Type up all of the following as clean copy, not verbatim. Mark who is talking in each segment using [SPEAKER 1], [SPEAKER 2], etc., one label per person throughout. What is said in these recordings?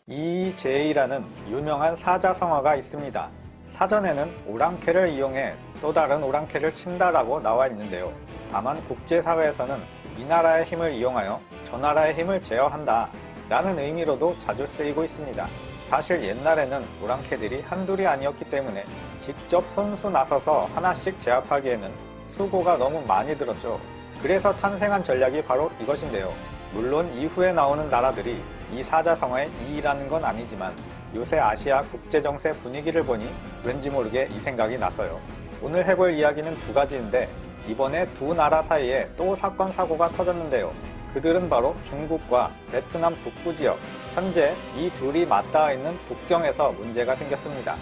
[SPEAKER 1] 이재이라는 유명한 사자성어가 있습니다. 사전에는 오랑캐를 이용해 또 다른 오랑캐를 친다라고 나와 있는데요. 다만 국제사회에서는 이 나라의 힘을 이용하여 저 나라의 힘을 제어한다 라는 의미로도 자주 쓰이고 있습니다. 사실 옛날에는 오랑캐들이 한둘이 아니었기 때문에 직접 선수 나서서 하나씩 제압하기에는 수고가 너무 많이 들었죠. 그래서 탄생한 전략이 바로 이것인데요. 물론 이후에 나오는 나라들이 이 사자성어의 이라는 건 아니지만 요새 아시아 국제정세 분위기를 보니 왠지 모르게 이 생각이 나서요. 오늘 해볼 이야기는 두 가지인데 이번에 두 나라 사이에 또 사건 사고가 터졌는데요. 그들은 바로 중국과 베트남 북부 지역, 현재 이 둘이 맞닿아 있는 국경에서 문제가 생겼습니다.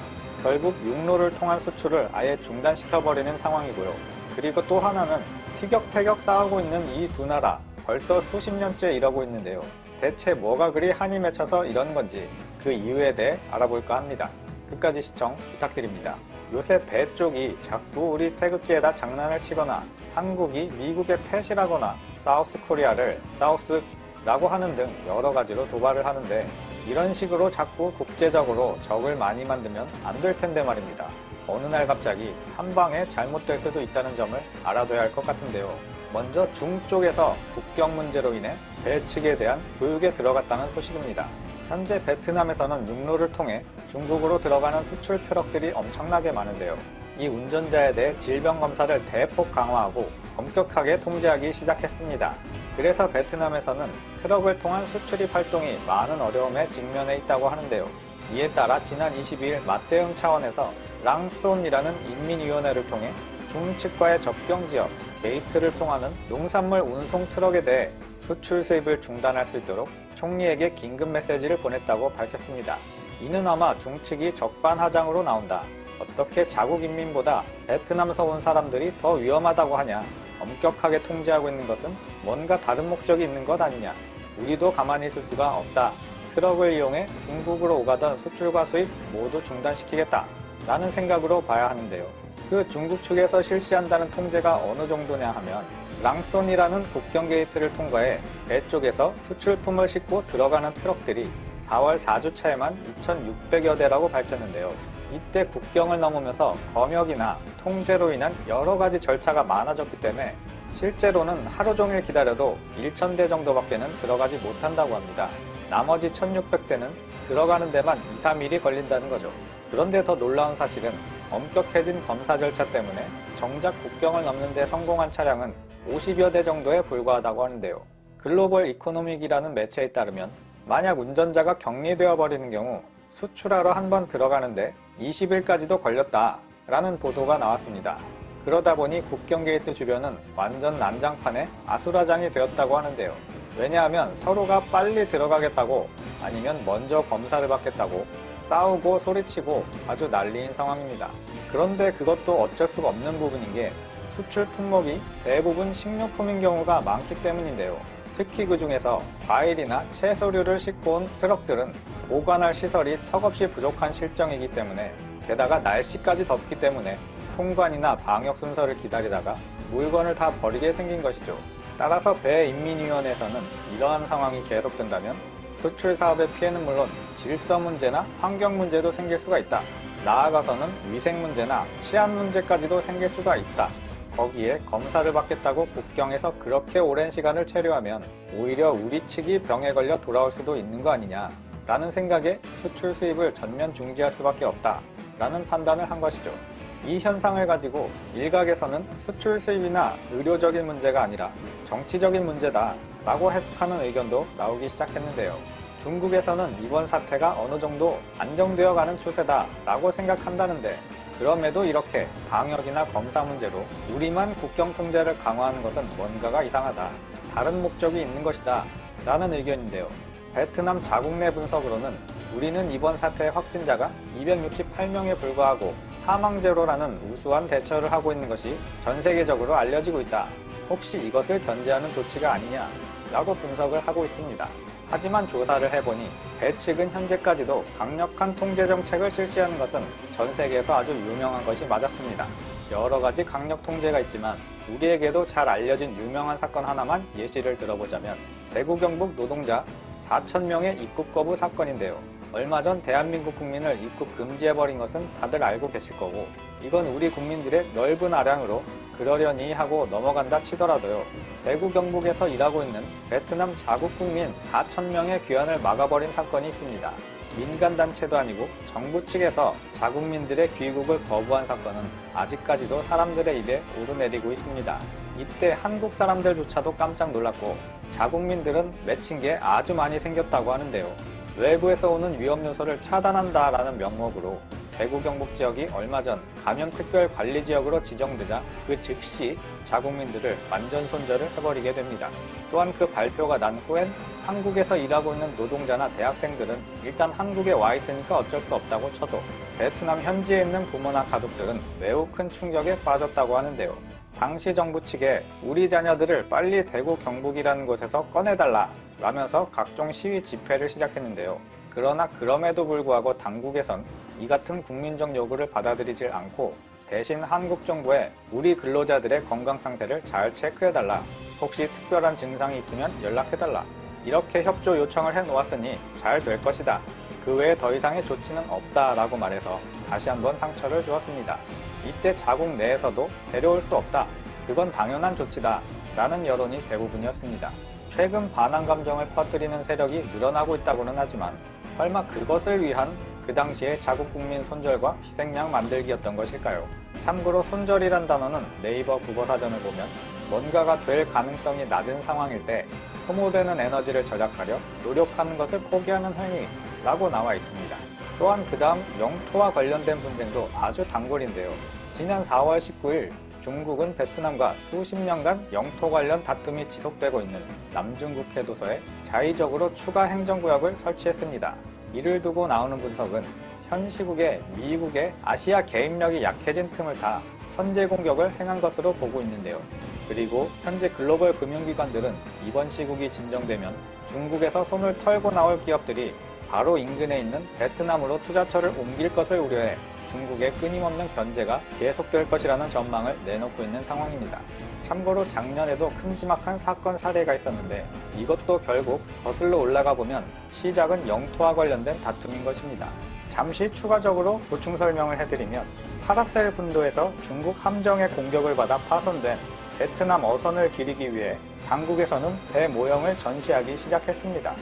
[SPEAKER 1] 결국 육로를 통한 수출을 아예 중단시켜버리는 상황이고요. 그리고 또 하나는 티격태격 싸우고 있는 이 두 나라, 벌써 수십 년째 이러고 있는데요. 대체 뭐가 그리 한이 맺혀서 이런 건지 그 이유에 대해 알아볼까 합니다. 끝까지 시청 부탁드립니다. 요새 배 쪽이 자꾸 우리 태극기에다 장난을 치거나 한국이 미국의 펫이라거나 사우스 코리아를 사우스라고 하는 등 여러 가지로 도발을 하는데 이런 식으로 자꾸 국제적으로 적을 많이 만들면 안 될 텐데 말입니다. 어느 날 갑자기 한 방에 잘못될 수도 있다는 점을 알아둬야 할 것 같은데요. 먼저 중쪽에서 국경 문제로 인해 배 측에 대한 교육에 들어갔다는 소식입니다. 현재 베트남에서는 육로를 통해 중국으로 들어가는 수출 트럭들이 엄청나게 많은데요. 이 운전자에 대해 질병 검사를 대폭 강화하고 엄격하게 통제하기 시작했습니다. 그래서 베트남에서는 트럭을 통한 수출입 활동이 많은 어려움에 직면해 있다고 하는데요. 이에 따라 지난 22일 맞대응 차원에서 랑쏜이라는 인민위원회를 통해 중측과의 접경지역 게이트를 통하는 농산물 운송 트럭에 대해 수출 수입을 중단할 수 있도록 총리에게 긴급 메시지를 보냈다고 밝혔습니다. 이는 아마 중측이 적반하장으로 나온다. 어떻게 자국 인민보다 베트남에서 온 사람들이 더 위험하다고 하냐. 엄격하게 통제하고 있는 것은 뭔가 다른 목적이 있는 것 아니냐. 우리도 가만히 있을 수가 없다. 트럭을 이용해 중국으로 오가던 수출과 수입 모두 중단시키겠다. 라는 생각으로 봐야 하는데요. 그 중국 측에서 실시한다는 통제가 어느 정도냐 하면 랑쏜이라는 국경 게이트를 통과해 배 쪽에서 수출품을 싣고 들어가는 트럭들이 4월 4주차에만 2,600여 대라고 밝혔는데요. 이때 국경을 넘으면서 검역이나 통제로 인한 여러 가지 절차가 많아졌기 때문에 실제로는 하루 종일 기다려도 1,000대 정도밖에는 들어가지 못한다고 합니다. 나머지 1,600대는 들어가는 데만 2, 3일이 걸린다는 거죠. 그런데 더 놀라운 사실은 엄격해진 검사 절차 때문에 정작 국경을 넘는 데 성공한 차량은 50여 대 정도에 불과하다고 하는데요. 글로벌 이코노믹이라는 매체에 따르면 만약 운전자가 격리되어 버리는 경우 수출하러 한 번 들어가는데 20일까지도 걸렸다라는 보도가 나왔습니다. 그러다 보니 국경 게이트 주변은 완전 난장판에 아수라장이 되었다고 하는데요. 왜냐하면 서로가 빨리 들어가겠다고 아니면 먼저 검사를 받겠다고 싸우고 소리치고 아주 난리인 상황입니다. 그런데 그것도 어쩔 수가 없는 부분인 게 수출 품목이 대부분 식료품인 경우가 많기 때문인데요. 특히 그 중에서 과일이나 채소류를 싣고 온 트럭들은 보관할 시설이 턱없이 부족한 실정이기 때문에 게다가 날씨까지 덥기 때문에 통관이나 방역 순서를 기다리다가 물건을 다 버리게 생긴 것이죠. 따라서 배인민위원회에서는 이러한 상황이 계속된다면 수출 사업의 피해는 물론 질서 문제나 환경 문제도 생길 수가 있다. 나아가서는 위생 문제나 치안 문제까지도 생길 수가 있다. 거기에 검사를 받겠다고 국경에서 그렇게 오랜 시간을 체류하면 오히려 우리 측이 병에 걸려 돌아올 수도 있는 거 아니냐 라는 생각에 수출 수입을 전면 중지할 수밖에 없다 라는 판단을 한 것이죠. 이 현상을 가지고 일각에서는 수출 수입이나 의료적인 문제가 아니라 정치적인 문제다 라고 해석하는 의견도 나오기 시작했는데요. 중국에서는 이번 사태가 어느 정도 안정되어 가는 추세다 라고 생각한다는데 그럼에도 이렇게 방역이나 검사 문제로 우리만 국경 통제를 강화하는 것은 뭔가가 이상하다. 다른 목적이 있는 것이다 라는 의견인데요. 베트남 자국 내 분석으로는 우리는 이번 사태의 확진자가 268명에 불과하고 사망제로라는 우수한 대처를 하고 있는 것이 전 세계적으로 알려지고 있다. 혹시 이것을 견제하는 조치가 아니냐 라고 분석을 하고 있습니다. 하지만 조사를 해보니 배 측은 현재까지도 강력한 통제 정책을 실시하는 것은 전 세계에서 아주 유명한 것이 맞았습니다. 여러 가지 강력 통제가 있지만 우리에게도 잘 알려진 유명한 사건 하나만 예시를 들어보자면 대구 경북 노동자 4,000명의 입국 거부 사건인데요. 얼마 전 대한민국 국민을 입국 금지해버린 것은 다들 알고 계실 거고, 이건 우리 국민들의 넓은 아량으로 그러려니 하고 넘어간다 치더라도요. 대구 경북에서 일하고 있는 베트남 자국 국민 4,000명의 귀환을 막아버린 사건이 있습니다. 민간단체도 아니고 정부 측에서 자국민들의 귀국을 거부한 사건은 아직까지도 사람들의 입에 오르내리고 있습니다. 이때 한국 사람들조차도 깜짝 놀랐고, 자국민들은 맺힌 게 아주 많이 생겼다고 하는데요. 외부에서 오는 위험 요소를 차단한다라는 명목으로 대구 경북 지역이 얼마 전 감염특별관리지역으로 지정되자 그 즉시 자국민들을 완전 손절을 해버리게 됩니다. 또한 그 발표가 난 후엔 한국에서 일하고 있는 노동자나 대학생들은 일단 한국에 와 있으니까 어쩔 수 없다고 쳐도 베트남 현지에 있는 부모나 가족들은 매우 큰 충격에 빠졌다고 하는데요. 당시 정부 측에 우리 자녀들을 빨리 대구 경북이라는 곳에서 꺼내달라 라면서 각종 시위 집회를 시작했는데요. 그러나 그럼에도 불구하고 당국에선 이 같은 국민적 요구를 받아들이질 않고 대신 한국 정부에 우리 근로자들의 건강 상태를 잘 체크해달라, 혹시 특별한 증상이 있으면 연락해달라, 이렇게 협조 요청을 해놓았으니 잘 될 것이다, 그 외에 더 이상의 조치는 없다라고 말해서 다시 한번 상처를 주었습니다. 이때 자국 내에서도 데려올 수 없다, 그건 당연한 조치다 라는 여론이 대부분이었습니다. 최근 반항 감정을 퍼뜨리는 세력이 늘어나고 있다고는 하지만 설마 그것을 위한 그 당시의 자국 국민 손절과 희생양 만들기였던 것일까요? 참고로 손절이란 단어는 네이버 국어사전을 보면 뭔가가 될 가능성이 낮은 상황일 때 소모되는 에너지를 절약하려 노력하는 것을 포기하는 행위라고 나와 있습니다. 또한 그 다음 영토와 관련된 분쟁도 아주 단골인데요. 지난 4월 19일 중국은 베트남과 수십 년간 영토 관련 다툼이 지속되고 있는 남중국 해도서에 자의적으로 추가 행정구역을 설치했습니다. 이를 두고 나오는 분석은 현 시국에 미국의 아시아 개입력이 약해진 틈을 타 선제 공격을 행한 것으로 보고 있는데요. 그리고 현재 글로벌 금융기관들은 이번 시국이 진정되면 중국에서 손을 털고 나올 기업들이 바로 인근에 있는 베트남으로 투자처를 옮길 것을 우려해 중국의 끊임없는 견제가 계속될 것이라는 전망을 내놓고 있는 상황입니다. 참고로 작년에도 큼지막한 사건 사례가 있었는데 이것도 결국 거슬러 올라가 보면 시작은 영토와 관련된 다툼인 것입니다. 잠시 추가적으로 보충 설명을 해드리면 파라셀 군도에서 중국 함정의 공격을 받아 파손된 베트남 어선을 기리기 위해 당국에서는 배 모형을 전시하기 시작했습니다.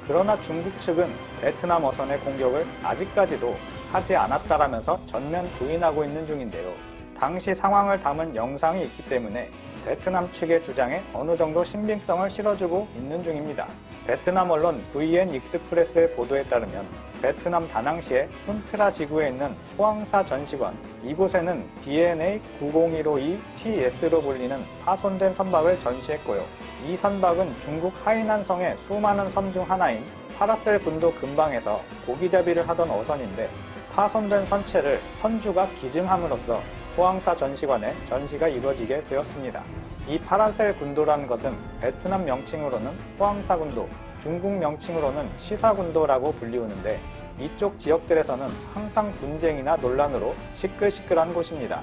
[SPEAKER 1] 그러나 중국 측은 베트남 어선의 공격을 아직까지도 하지 않았다라면서 전면 부인하고 있는 중인데요. 당시 상황을 담은 영상이 있기 때문에 베트남 측의 주장에 어느 정도 신빙성을 실어주고 있는 중입니다. 베트남 언론 VN 익스프레스의 보도에 따르면 베트남 다낭시의 순트라 지구에 있는 호황사 전시관, 이곳에는 DNA 90152TS로 불리는 파손된 선박을 전시했고요. 이 선박은 중국 하이난성의 수많은 섬 중 하나인 파라셀 군도 근방에서 고기잡이를 하던 어선인데 파손된 선체를 선주가 기증함으로써 호황사 전시관에 전시가 이루어지게 되었습니다. 이 파라셀 군도라는 것은 베트남 명칭으로는 호황사 군도, 중국 명칭으로는 시사 군도라고 불리우는데 이쪽 지역들에서는 항상 분쟁이나 논란으로 시끌시끌한 곳입니다.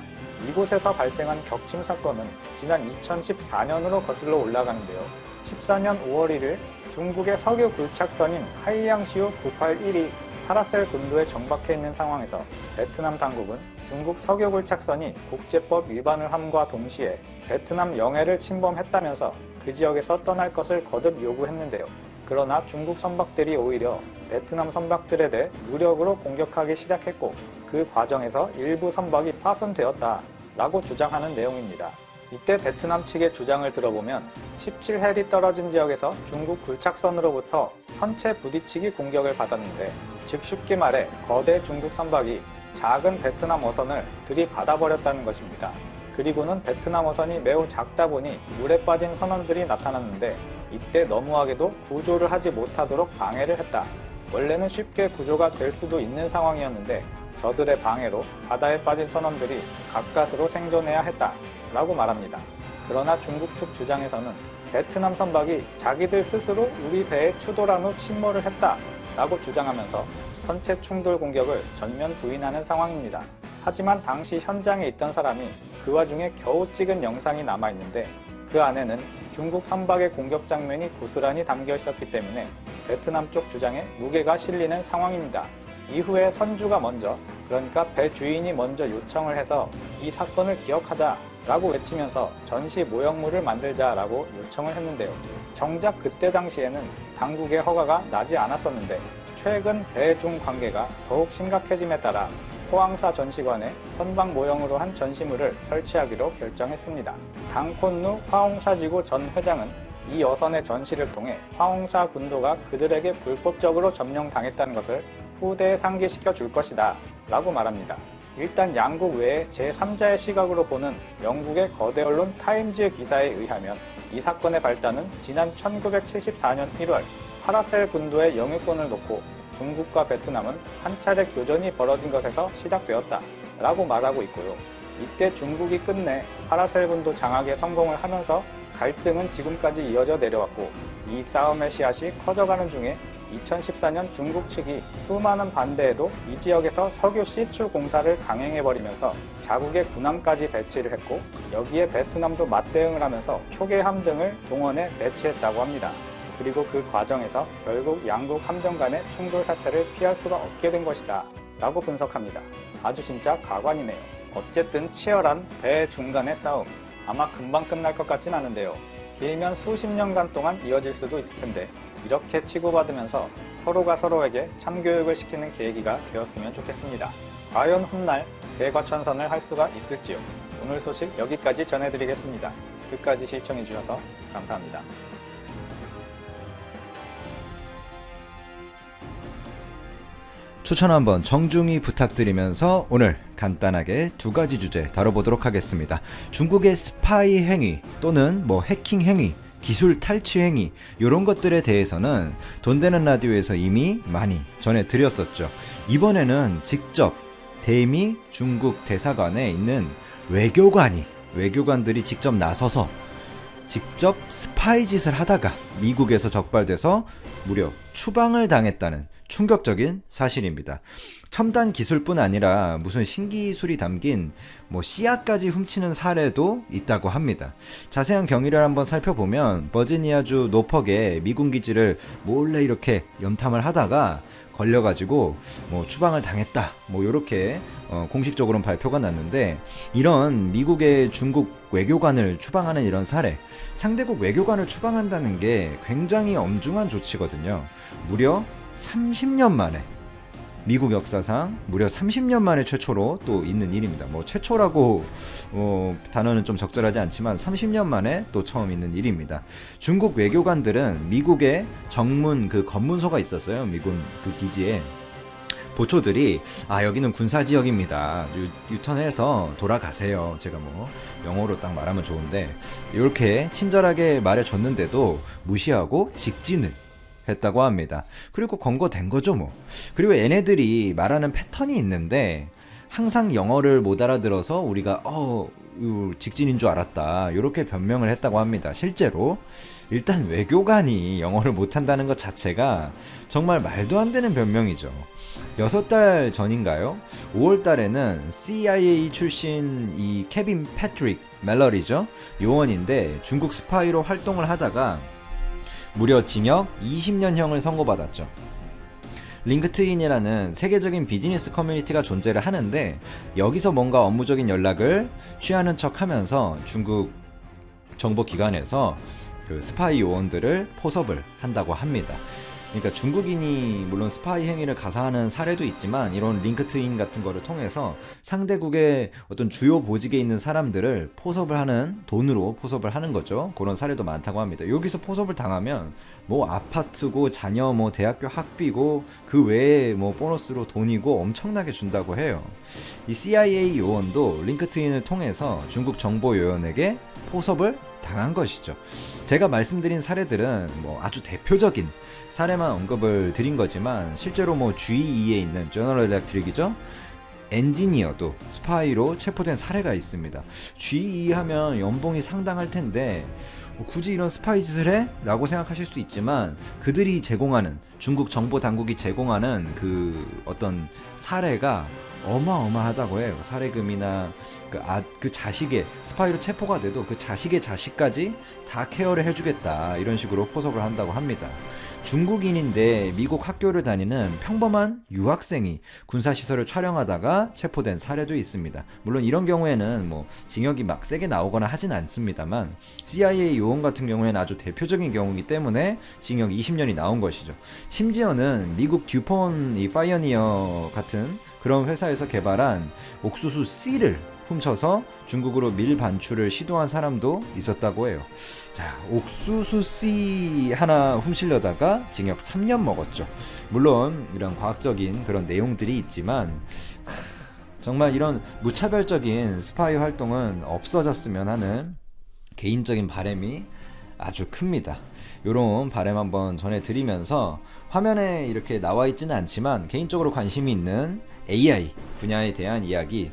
[SPEAKER 1] 이곳에서 발생한 격침 사건은 지난 2014년으로 거슬러 올라가는데요. 14년 5월 1일 중국의 석유 굴착선인 하이양시우 981이 파라셀 군도에 정박해 있는 상황에서 베트남 당국은 중국 석유 굴착선이 국제법 위반을 함과 동시에 베트남 영해를 침범했다면서 그 지역에서 떠날 것을 거듭 요구했는데요. 그러나 중국 선박들이 오히려 베트남 선박들에 대해 무력으로 공격하기 시작했고 그 과정에서 일부 선박이 파손되었다라고 주장하는 내용입니다. 이때 베트남 측의 주장을 들어보면 17헬이 떨어진 지역에서 중국 굴착선으로부터 선체 부딪히기 공격을 받았는데, 즉 쉽게 말해 거대 중국 선박이 작은 베트남 어선을 들이받아버렸다는 것입니다. 그리고는 베트남 어선이 매우 작다 보니 물에 빠진 선원들이 나타났는데 이때 너무하게도 구조를 하지 못하도록 방해를 했다. 원래는 쉽게 구조가 될 수도 있는 상황이었는데 저들의 방해로 바다에 빠진 선원들이 가까스로 생존해야 했다 라고 말합니다. 그러나 중국 측 주장에서는 베트남 선박이 자기들 스스로 우리 배에 추돌한 후 침몰을 했다 라고 주장하면서 선체 충돌 공격을 전면 부인하는 상황입니다. 하지만 당시 현장에 있던 사람이 그 와중에 겨우 찍은 영상이 남아있는데 그 안에는 중국 선박의 공격 장면이 고스란히 담겨 있었기 때문에 베트남 쪽 주장에 무게가 실리는 상황입니다. 이후에 선주가 먼저, 그러니까 배 주인이 먼저 요청을 해서 이 사건을 기억하자 라고 외치면서 전시 모형물을 만들자라고 요청을 했는데요. 정작 그때 당시에는 당국의 허가가 나지 않았었는데 최근 배중 관계가 더욱 심각해짐에 따라 포항사 전시관에 선박 모형으로 한 전시물을 설치하기로 결정했습니다. 당콘누 화홍사지구 전 회장은 이 어선의 전시를 통해 화홍사 군도가 그들에게 불법적으로 점령당했다는 것을 후대에 상기시켜 줄 것이다 라고 말합니다. 일단 양국 외에 제3자의 시각으로 보는 영국의 거대 언론 타임즈의 기사에 의하면 이 사건의 발단은 지난 1974년 1월 파라셀 군도의 영유권을 놓고 중국과 베트남은 한 차례 교전이 벌어진 것에서 시작되었다 라고 말하고 있고요. 이때 중국이 끝내 파라셀 군도 장악에 성공을 하면서 갈등은 지금까지 이어져 내려왔고 이 싸움의 씨앗이 커져가는 중에 2014년 중국 측이 수많은 반대에도 이 지역에서 석유 시추 공사를 강행해버리면서 자국의 군함까지 배치를 했고 여기에 베트남도 맞대응을 하면서 초계함 등을 동원해 배치했다고 합니다. 그리고 그 과정에서 결국 양국 함정 간의 충돌 사태를 피할 수가 없게 된 것이다 라고 분석합니다. 아주 진짜 가관이네요. 어쨌든 치열한 배 중간의 싸움, 아마 금방 끝날 것 같진 않은데요. 길면 수십 년간 동안 이어질 수도 있을 텐데 이렇게 치고받으면서 서로가 서로에게 참교육을 시키는 계기가 되었으면 좋겠습니다. 과연 훗날 대과천선을 할 수가 있을지요? 오늘 소식 여기까지 전해드리겠습니다. 끝까지 시청해주셔서 감사합니다.
[SPEAKER 2] 추천 한번 정중히 부탁드리면서 오늘 간단하게 두 가지 주제 다뤄보도록 하겠습니다. 중국의 스파이 행위 또는 해킹 행위, 기술 탈취 행위 이런 것들에 대해서는 돈 되는 라디오에서 이미 많이 전해드렸었죠. 이번에는 직접 대미 중국 대사관에 있는 외교관들이 직접 나서서 직접 스파이 짓을 하다가 미국에서 적발돼서 무려 추방을 당했다는 충격적인 사실입니다. 첨단 기술뿐 아니라 무슨 신기술이 담긴 씨앗까지 훔치는 사례도 있다고 합니다. 자세한 경위를 한번 살펴보면 버지니아주 노퍽의 미군 기지를 몰래 이렇게 염탐을 하다가 걸려가지고 추방을 당했다 이렇게 공식적으로는 발표가 났는데, 이런 미국의 중국 외교관을 추방하는 이런 사례, 상대국 외교관을 추방한다는 게 굉장히 엄중한 조치거든요. 무려 30년 만에, 미국 역사상 무려 30년 만에 최초로 또 있는 일입니다. 최초라고 단어는 좀 적절하지 않지만 30년 만에 또 처음 있는 일입니다. 중국 외교관들은 미국의 정문 그 검문소가 있었어요. 미군 그 기지에 보초들이 여기는 군사지역입니다, 유턴해서 돌아가세요, 제가 영어로 딱 말하면 좋은데 이렇게 친절하게 말해줬는데도 무시하고 직진을 했다고 합니다. 그리고 권고된 거죠 그리고 얘네들이 말하는 패턴이 있는데 항상 영어를 못 알아들어서 우리가 직진인 줄 알았다 이렇게 변명을 했다고 합니다. 실제로 일단 외교관이 영어를 못한다는 것 자체가 정말 말도 안 되는 변명이죠. 6달 전인가요? 5월 달에는 CIA 출신 이 케빈 패트릭 멜러리죠, 요원인데 중국 스파이로 활동을 하다가 무려 징역 20년형을 선고받았죠. 링크트인이라는 세계적인 비즈니스 커뮤니티가 존재를 하는데 여기서 뭔가 업무적인 연락을 취하는 척 하면서 중국 정보기관에서 그 스파이 요원들을 포섭을 한다고 합니다. 그러니까 중국인이 물론 스파이 행위를 가사하는 사례도 있지만 이런 링크트인 같은 거를 통해서 상대국의 어떤 주요 보직에 있는 사람들을 포섭을 하는, 돈으로 포섭을 하는 거죠. 그런 사례도 많다고 합니다. 여기서 포섭을 당하면 아파트고 자녀 대학교 학비고 그 외에 보너스로 돈이고 엄청나게 준다고 해요. 이 CIA 요원도 링크트인을 통해서 중국 정보 요원에게 포섭을 당한 것이죠. 제가 말씀드린 사례들은 아주 대표적인 사례만 언급을 드린 거지만 실제로 GE에 있는 제너럴 일렉트릭이죠, 엔지니어도 스파이로 체포된 사례가 있습니다. GE 하면 연봉이 상당할 텐데 굳이 이런 스파이 짓을 해? 라고 생각하실 수 있지만 그들이 제공하는 중국 정보 당국이 제공하는 그 어떤 사례가 어마어마하다고 해요. 사례금이나 그 자식의 스파이로 체포가 돼도 그 자식의 자식까지 다 케어를 해주겠다 이런 식으로 포섭을 한다고 합니다. 중국인인데 미국 학교를 다니는 평범한 유학생이 군사시설을 촬영하다가 체포된 사례도 있습니다. 물론 이런 경우에는 뭐 징역이 막 세게 나오거나 하진 않습니다만 CIA 요원 같은 경우에는 아주 대표적인 경우이기 때문에 징역 20년이 나온 것이죠. 심지어는 미국 듀폰 이 파이어니어 같은 그런 회사에서 개발한 옥수수 씨를 훔쳐서 중국으로 밀 반출을 시도한 사람도 있었다고 해요. 자, 옥수수 씨 하나 훔치려다가 징역 3년 먹었죠. 물론 이런 과학적인 그런 내용들이 있지만 정말 이런 무차별적인 스파이 활동은 없어졌으면 하는 개인적인 바람이 아주 큽니다. 요런 바람 한번 전해드리면서 화면에 이렇게 나와 있지는 않지만 개인적으로 관심이 있는 AI 분야에 대한 이야기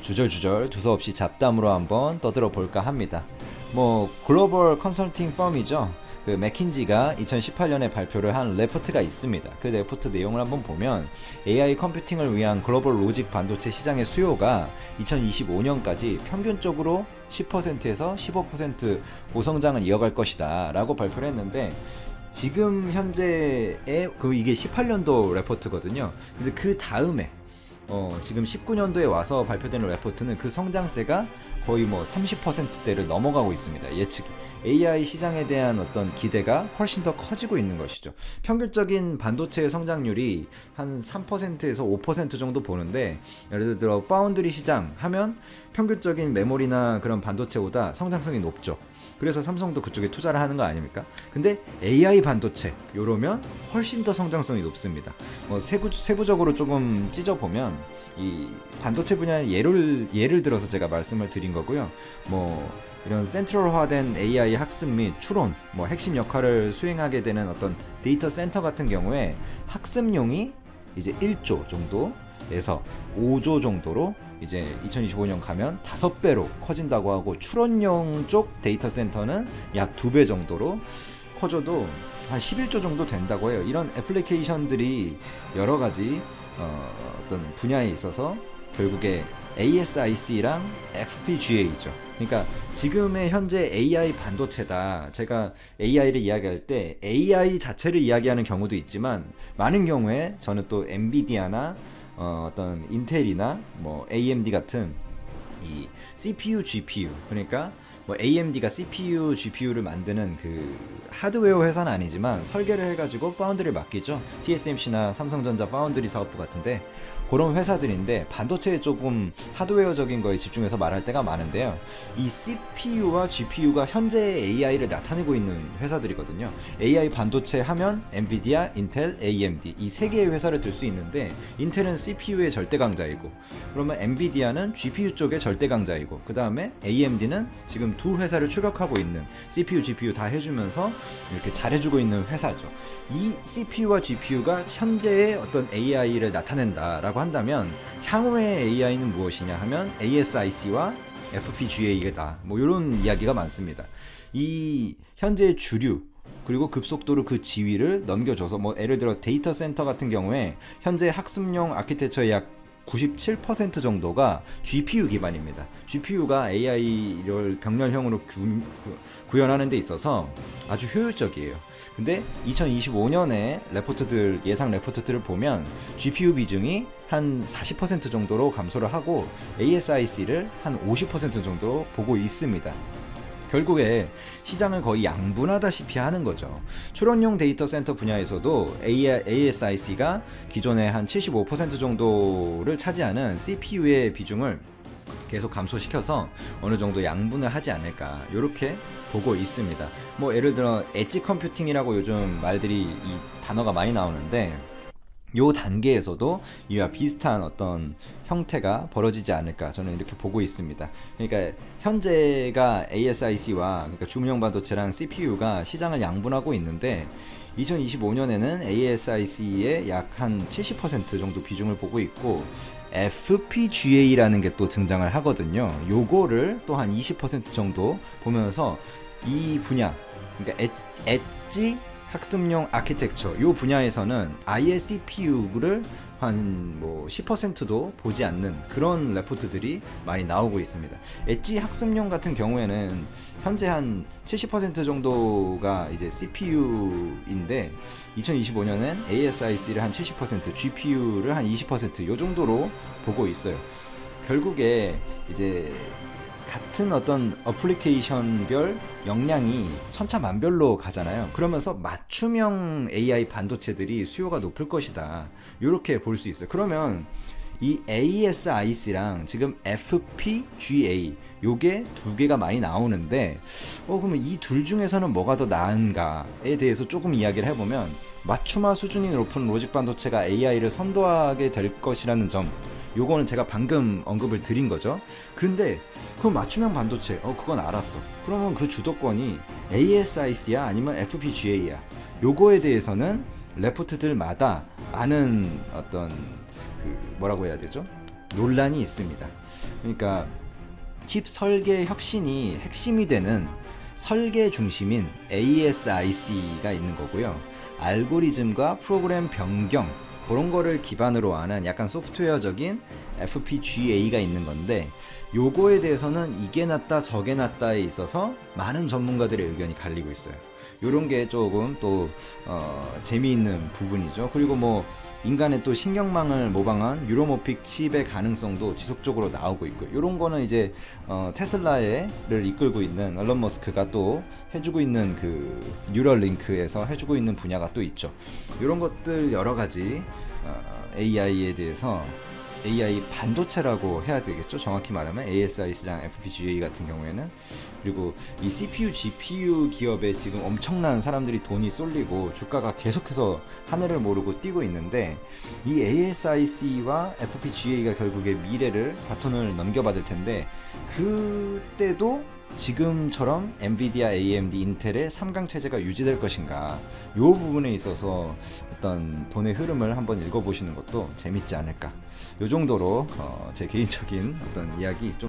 [SPEAKER 2] 주절주절 두서없이 잡담으로 한번 떠들어 볼까 합니다. 뭐 글로벌 컨설팅 펌이죠. 그 맥킨지가 2018년에 발표를 한 레포트가 있습니다. 그 레포트 내용을 한번 보면 AI 컴퓨팅을 위한 글로벌 로직 반도체 시장의 수요가 2025년까지 평균적으로 10%에서 15% 고성장을 이어갈 것이다 라고 발표를 했는데 지금 현재의 이게 18년도 레포트거든요. 근데 그 다음에 지금 19년도에 와서 발표되는 레포트는 그 성장세가 거의 뭐 30%대를 넘어가고 있습니다. 예측이. AI 시장에 대한 어떤 기대가 훨씬 더 커지고 있는 것이죠. 평균적인 반도체의 성장률이 한 3%에서 5% 정도 보는데 예를 들어 파운드리 시장 하면 평균적인 메모리나 그런 반도체보다 성장성이 높죠. 그래서 삼성도 그쪽에 투자를 하는 거 아닙니까? 근데 AI 반도체 요러면 훨씬 더 성장성이 높습니다. 세부적으로 조금 찢어보면 이 반도체 분야의 예를 들어서 제가 말씀을 드린 거고요. 이런 센트럴화된 AI 학습 및 추론, 핵심 역할을 수행하게 되는 어떤 데이터 센터 같은 경우에 학습용이 이제 1조 정도에서 5조 정도로 이제 2025년 가면 5배로 커진다고 하고 추론용 쪽 데이터 센터는 약 2배 정도로 커져도 한 11조 정도 된다고 해요. 이런 애플리케이션들이 여러 가지 어떤 분야에 있어서 결국에 ASIC랑 FPGA죠. 그러니까 지금의 현재 AI 반도체다. 제가 AI를 이야기할 때 AI 자체를 이야기하는 경우도 있지만 많은 경우에 저는 또 엔비디아나 어떤 인텔이나 AMD 같은 이 CPU, GPU 그러니까 AMD가 CPU, GPU를 만드는 그 하드웨어 회사는 아니지만 설계를 해가지고 파운드리를 맡기죠. TSMC나 삼성전자 파운드리 사업부 같은데 그런 회사들인데 반도체에 조금 하드웨어적인 거에 집중해서 말할 때가 많은데요. 이 CPU와 GPU가 현재의 AI를 나타내고 있는 회사들이거든요. AI 반도체 하면 엔비디아, 인텔, AMD 이 세 개의 회사를 들 수 있는데 인텔은 CPU의 절대 강자이고 그러면 엔비디아는 GPU 쪽의 절대 강자이고 그 다음에 AMD는 지금 두 회사를 추격하고 있는 CPU, GPU 다 해주면서 이렇게 잘해주고 있는 회사죠. 이 CPU와 GPU가 현재의 어떤 AI를 나타낸다라고 한다면 향후의 AI는 무엇이냐 하면 ASIC와 FPGA다. 이런 이야기가 많습니다. 이 현재의 주류 그리고 급속도로 그 지위를 넘겨줘서 예를 들어 데이터 센터 같은 경우에 현재 학습용 아키텍처의 약 97% 정도가 GPU 기반입니다. GPU가 AI를 병렬형으로 구현하는 데 있어서 아주 효율적이에요. 근데 2025년에 예상 레포트들을 보면 GPU 비중이 한 40% 정도로 감소를 하고 ASIC를 한 50% 정도 보고 있습니다. 결국에 시장을 거의 양분하다시피 하는 거죠. 추론용 데이터 센터 분야에서도 ASIC가 기존에 한 75% 정도를 차지하는 CPU의 비중을 계속 감소시켜서 어느 정도 양분을 하지 않을까 이렇게 보고 있습니다. 예를 들어 엣지 컴퓨팅이라고 요즘 말들이 이 단어가 많이 나오는데 요 단계에서도 이와 비슷한 어떤 형태가 벌어지지 않을까 저는 이렇게 보고 있습니다. 그러니까 현재가 ASIC와 그러니까 주문형 반도체랑 CPU가 시장을 양분하고 있는데 2025년에는 ASIC의 약 한 70% 정도 비중을 보고 있고 FPGA라는 게 또 등장을 하거든요. 요거를 또 한 20% 정도 보면서 이 분야, 그러니까 엣지 학습용 아키텍처 이 분야에서는 아예 CPU를 한 뭐 10%도 보지 않는 그런 레포트들이 많이 나오고 있습니다. 엣지 학습용 같은 경우에는 현재 한 70% 정도가 이제 CPU인데 2025년엔 ASIC를 한 70%, GPU를 한 20%요 정도로 보고 있어요. 결국에 이제 같은 어떤 어플리케이션별 역량이 천차만별로 가잖아요. 그러면서 맞춤형 AI 반도체들이 수요가 높을 것이다. 이렇게 볼 수 있어요. 그러면 이 ASIC랑 지금 FPGA 요게 두 개가 많이 나오는데 그러면 이 둘 중에서는 뭐가 더 나은가에 대해서 조금 이야기를 해보면 맞춤화 수준이 높은 로직 반도체가 AI를 선도하게 될 것이라는 점, 요거는 제가 방금 언급을 드린 거죠. 근데 그럼 맞춤형 반도체 그건 알았어. 그러면 그 주도권이 ASIC야 아니면 FPGA야? 요거에 대해서는 레포트들마다 많은 어떤 뭐라고 해야 되죠? 논란이 있습니다. 그러니까 칩 설계 혁신이 핵심이 되는 설계 중심인 ASIC가 있는 거고요. 알고리즘과 프로그램 변경 그런 거를 기반으로 하는 약간 소프트웨어적인 FPGA가 있는 건데, 요거에 대해서는 이게 낫다 저게 낫다에 있어서 많은 전문가들의 의견이 갈리고 있어요. 요런 게 조금 또 재미있는 부분이죠. 그리고 뭐 인간의 또 신경망을 모방한 유로모픽 칩의 가능성도 지속적으로 나오고 있고, 요런 거는 이제 테슬라를 이끌고 있는 일론 머스크가 또 해주고 있는 그 뉴럴링크에서 해주고 있는 분야가 또 있죠. 요런 것들 여러 가지 AI에 대해서 AI 반도체라고 해야 되겠죠. 정확히 말하면 ASIC랑 FPGA 같은 경우에는. 그리고 이 CPU, GPU 기업에 지금 엄청난 사람들이 돈이 쏠리고 주가가 계속해서 하늘을 모르고 뛰고 있는데, 이 ASIC와 FPGA가 결국에 미래를 바톤을 넘겨받을 텐데, 그때도 지금처럼 엔비디아, AMD, 인텔의 3강 체제가 유지될 것인가, 이 부분에 있어서 어떤 돈의 흐름을 한번 읽어보시는 것도 재밌지 않을까. 이 정도로 제 개인적인 어떤 이야기 좀